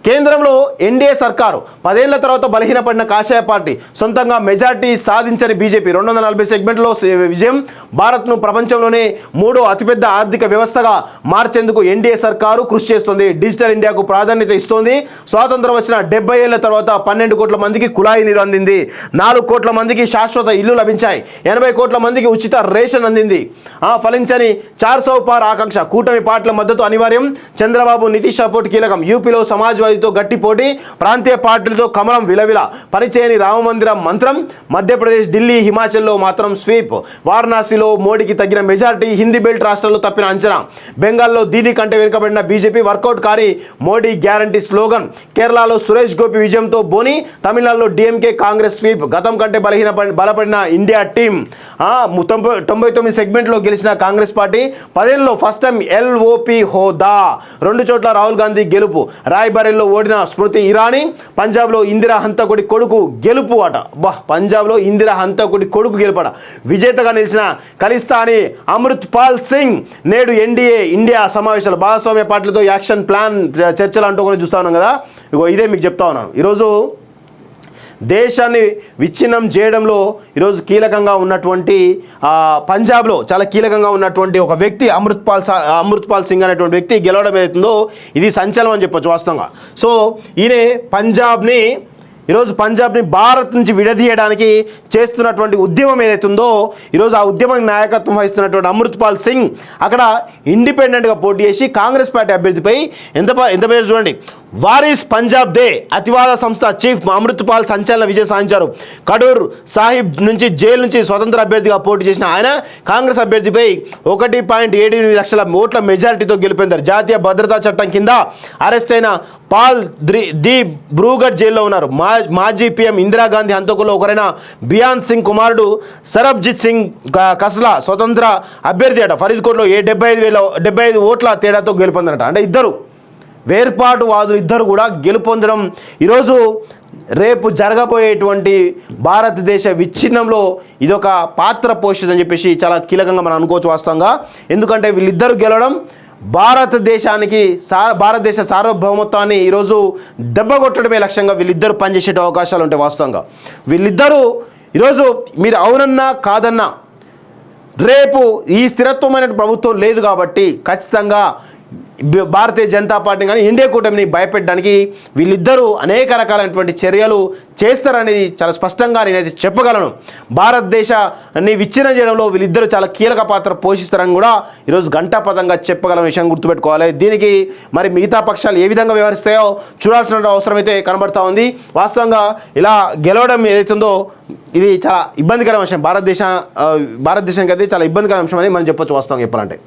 కేంద్రంలో ఎన్డీఏ సర్కారు 10 ఏళ్ల తర్వాత బలహీనపడిన కాషాయ పార్టీ సొంతంగా మెజార్టీ సాధించని బీజేపీ 240 సెగ్మెంట్లో విజయం. భారత్ను ప్రపంచంలోనే 3వ అతిపెద్ద ఆర్థిక వ్యవస్థగా మార్చేందుకు ఎన్డీఏ సర్కారు కృషి చేస్తుంది. డిజిటల్ ఇండియాకు ప్రాధాన్యత ఇస్తోంది. స్వాతంత్రం వచ్చిన 70 ఏళ్ల తర్వాత 12 కోట్ల మందికి కుళాయి నీరు అందింది. 4 కోట్ల మందికి శాశ్వత ఇల్లు లభించాయి. 80 కోట్ల మందికి ఉచిత రేషన్ అందింది. ఫలించని 400 పార్ ఆకాంక్ష. కూటమి పార్టీల మద్దతు అనివార్యం. చంద్రబాబు నితీష్ సపోర్ట్ కీలకం. యూపీలో సమాజ్వాదీతో గట్టి పోటీ. ప్రాంతీయ పార్టీలతో కమలం విలవిల. పనిచేయని రామమందిరం మంత్రం. మధ్యప్రదేశ్, ఢిల్లీ, హిమాచల్లో మాత్రం స్వీప్. వారణాసిలో మోడీకి తగ్గిన మెజార్టీ. హిందీ బెల్ట్ రాష్ట్రాల్లో తప్పిన అంచనా. బెంగాల్లో దీదీ కంటే వెనుకబడిన బీజేపీ వర్కౌట్ కాని మోడీ గ్యారంటీ స్లోగన్. కేరళలో సురేష్ గోపి విజయంతో బోని. తమిళనాడులో డిఎంకే కాంగ్రెస్ స్వీప్. గతం కంటే బలపడిన ఇండియా టీం. 99 సెగ్మెంట్లో గెలిచిన కాంగ్రెస్ పార్టీ 10 ఏళ్లలో ఫస్ట్ టైం ఎల్ఓపి హోదా. 2 చోట్ల రాహుల్ గాంధీ గెలుపు. రాయ్బరేలీలో ఓడిన స్మృతి ఇరానీ. పంజాబ్లో ఇందిరా హంతకుడి కొడుకు గెలుపు అట. పంజాబ్లో ఇందిరా హంతకుడి కొడుకు గెలుపట. విజేతగా నిలిచిన ఖలిస్తానీ అమృత్ పాల్ సింగ్. నేడు ఎన్డీఏ ఇండియా సమావేశాలు. భాగస్వామ్య పార్టీలతో యాక్షన్ ప్లాన్ చర్చలు అంటూ కూడా చూస్తా ఉన్నాం కదా. ఇదే మీకు చెప్తా ఉన్నాను. ఈరోజు దేశాన్ని విచ్ఛిన్నం చేయడంలో ఈరోజు కీలకంగా ఉన్నటువంటి పంజాబ్లో చాలా కీలకంగా ఉన్నటువంటి ఒక వ్యక్తి అమృత్ పాల్ సింగ్ అనేటువంటి వ్యక్తి గెలవడం ఏదైతుందో ఇది సంచలనం అని చెప్పొచ్చు వాస్తవంగా. సో ఈయన పంజాబ్ని భారత్ నుంచి విడదీయడానికి చేస్తున్నటువంటి ఉద్యమం ఏదైతుందో ఈరోజు ఆ ఉద్యమం నాయకత్వం వహిస్తున్నటువంటి అమృత్ పాల్ సింగ్ అక్కడ ఇండిపెండెంట్గా పోటీ చేసి కాంగ్రెస్ పార్టీ అభ్యర్థిపై ఎంత పేరు చూడండి. వారీస్ పంజాబ్ దే అతివాద సంస్థ చీఫ్ అమృత్ పాల్ సంచలన విజయం సాధించారు. కడూర్ సాహిబ్ నుంచి జైలు నుంచి స్వతంత్ర అభ్యర్థిగా పోటీ చేసిన ఆయన కాంగ్రెస్ అభ్యర్థిపై 1.7 లక్షల ఓట్ల మెజారిటీతో గెలుపొందారు. జాతీయ భద్రతా చట్టం కింద అరెస్ట్ అయిన పాల్ ది బ్రూగఢ్ జైల్లో ఉన్నారు. మాజీ పీఎం ఇందిరాగాంధీ హంతకుల్లో ఒకరైన బియాన్ సింగ్ కుమారుడు సరబ్జిత్ సింగ్ కస్లా స్వతంత్ర అభ్యర్థి అట. ఫరీద్కోట్లో 75 ఓట్ల తేడాతో గెలుపొందారట. అంటే ఇద్దరు వేర్పాటువాదులు ఇద్దరు కూడా గెలుపొందడం ఈరోజు రేపు జరగబోయేటువంటి భారతదేశ విచ్ఛిన్నంలో ఇదొక పాత్ర పోషిస్తుందని చెప్పేసి చాలా కీలకంగా మనం అనుకోవచ్చు వాస్తవంగా. ఎందుకంటే వీళ్ళిద్దరు గెలవడం భారతదేశ సార్వభౌమత్వాన్ని ఈరోజు దెబ్బకొట్టడమే లక్ష్యంగా వీళ్ళిద్దరూ పనిచేసే అవకాశాలు ఉంటాయి వాస్తవంగా. వీళ్ళిద్దరూ ఈరోజు మీరు అవునన్నా కాదన్నా రేపు ఈ స్థిరత్వమైన ప్రభుత్వం లేదు కాబట్టి ఖచ్చితంగా భారతీయ జనతా పార్టీ కానీ ఇండియా కూటమిని భయపెట్టడానికి వీళ్ళిద్దరూ అనేక రకాలైనటువంటి చర్యలు చేస్తారనేది చాలా స్పష్టంగా నేనైతే చెప్పగలను. భారతదేశాన్ని విచ్ఛిన్నం చేయడంలో వీళ్ళిద్దరూ చాలా కీలక పాత్ర పోషిస్తారని కూడా ఈరోజు ఘంటాపథంగా చెప్పగలను విషయం గుర్తుపెట్టుకోవాలి. దీనికి మరి మిగతా పక్షాలు ఏ విధంగా వ్యవహరిస్తాయో చూడాల్సిన అవసరం అయితే కనబడతా ఉంది. వాస్తవంగా ఇలా గెలవడం ఏదైతుందో ఇది చాలా ఇబ్బందికర విషయం. భారతదేశానికి అయితే చాలా ఇబ్బందికర అంశం అని మనం చెప్పొచ్చు వాస్తవంగా చెప్పాలంటే.